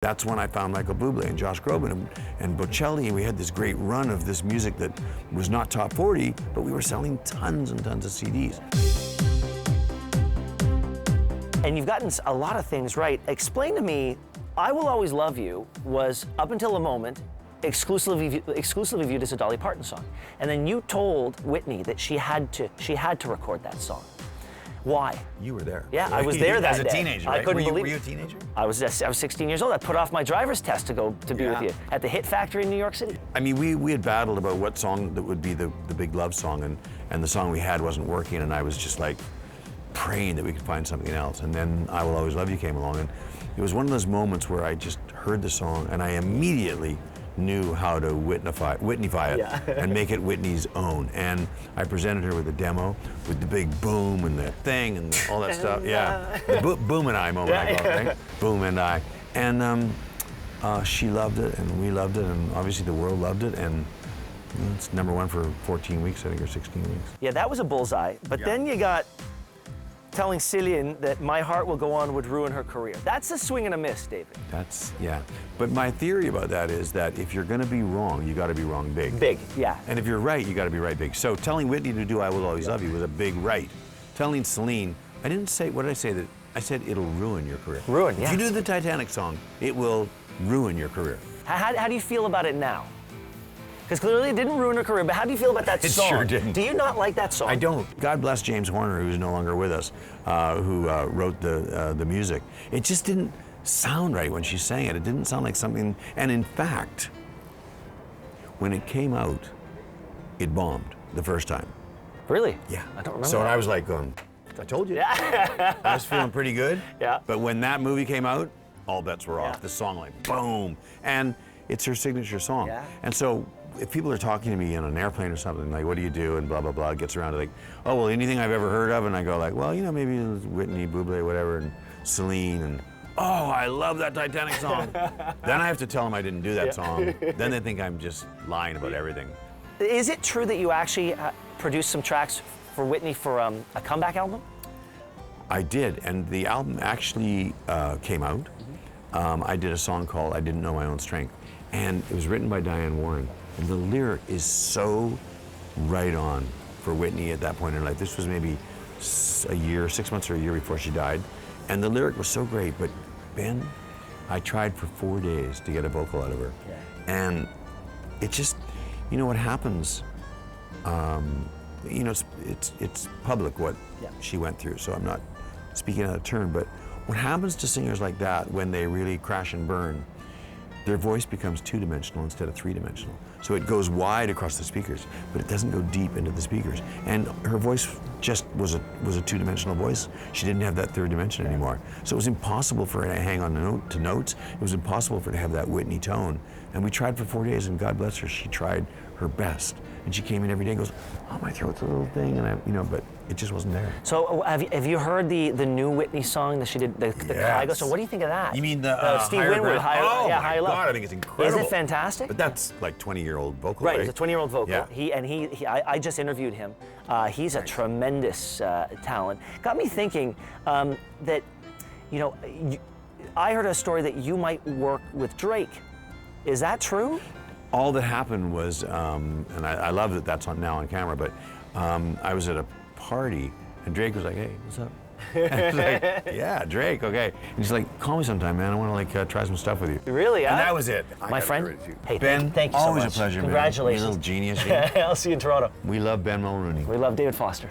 That's when I found Michael Bublé and Josh Groban and Bocelli, and we had this great run of this music that was not top 40, but we were selling tons and tons of CDs. And you've gotten a lot of things right. Explain to me, I Will Always Love You was, up until the moment, exclusively viewed as a Dolly Parton song. And then you told Whitney that she had to record that song. Why? You were there. Yeah, I was there that day. As a teenager, right? I couldn't believe Were you a teenager? I was 16 years old. I put off my driver's test to be with you at the Hit Factory in New York City. I mean, we had battled about what song that would be the big love song, and the song we had wasn't working, and I was just like praying that we could find something else. And then I Will Always Love You came along, and it was one of those moments where I just heard the song, and I immediately knew how to Whitneyfy it and make it Whitney's own. And I presented her with a demo with the big boom and the thing and all that stuff. Yeah, the boom and I moment, I call it, right? Boom and I. And she loved it, and we loved it, and obviously the world loved it, and it's #1 for 14 weeks, I think, or 16 weeks. Yeah, that was a bullseye. But then you got telling Céline that My Heart Will Go On would ruin her career. That's a swing and a miss, David. Yeah. But my theory about that is that if you're going to be wrong, you got to be wrong big. Big, yeah. And if you're right, you got to be right big. So telling Whitney to do I Will Always Love You was a big right. Telling Céline, I didn't say, what did I say? That I said it'll ruin your career. Ruin, yeah. If you do the Titanic song, it will ruin your career. How do you feel about it now? Because clearly it didn't ruin her career, but how do you feel about that song? It sure didn't. Do you not like that song? I don't. God bless James Horner, who's no longer with us, who wrote the music. It just didn't sound right when she sang it. It didn't sound like something, and in fact, when it came out, it bombed the first time. Really? Yeah. I don't remember. So that. I was like going, I told you. I was feeling pretty good. Yeah. But when that movie came out, all bets were off. Yeah. The song like boom. And it's her signature song. Yeah. And so if people are talking to me on an airplane or something, like, what do you do? And blah, blah, blah, it gets around to like, oh, well, anything I've ever heard of? And I go like, well, you know, maybe it was Whitney, Bublé, whatever, and Céline, and oh, I love that Titanic song. Then I have to tell them I didn't do that song. Then they think I'm just lying about everything. Is it true that you actually produced some tracks for Whitney for a comeback album? I did, and the album actually came out. I did a song called I Didn't Know My Own Strength, and it was written by Diane Warren. And the lyric is so right on for Whitney at that point in her life. This was maybe 6 months or a year before she died. And the lyric was so great, but Ben, I tried for 4 days to get a vocal out of her. Yeah. And it just, you know what happens, you know, it's public what she went through, so I'm not speaking out of turn, but what happens to singers like that when they really crash and burn, their voice becomes two-dimensional instead of three-dimensional. So it goes wide across the speakers, but it doesn't go deep into the speakers. And her voice just was a two-dimensional voice. She didn't have that third dimension anymore. So it was impossible for her to hang on to notes. It was impossible for her to have that Whitney tone. And we tried for 4 days, and God bless her, she tried her best. And she came in every day and goes, oh, my throat's a little thing, and you know, but it just wasn't there. So have you heard the new Whitney song that she did, the Kygo? So what do you think of that? You mean the Steve Winwood, Higher Oh yeah, my Higher Love. God, I think it's incredible. Isn't it fantastic? But that's like 20-year-old vocal, right? Right, he's a 20-year-old vocal. Yeah. I just interviewed him. He's a tremendous talent. Got me thinking that, you know, I heard a story that you might work with Drake. Is that true? All that happened was, and I love that that's now on camera, but I was at a party and Drake was like, hey, what's up? And I was like, yeah, Drake, okay. And he's like, call me sometime, man. I want to like try some stuff with you. Really? And that was it. My friend, hey, Ben, thank you so much. Always a pleasure, Congratulations. man. You little genius. I'll see you in Toronto. We love Ben Mulroney. We love David Foster.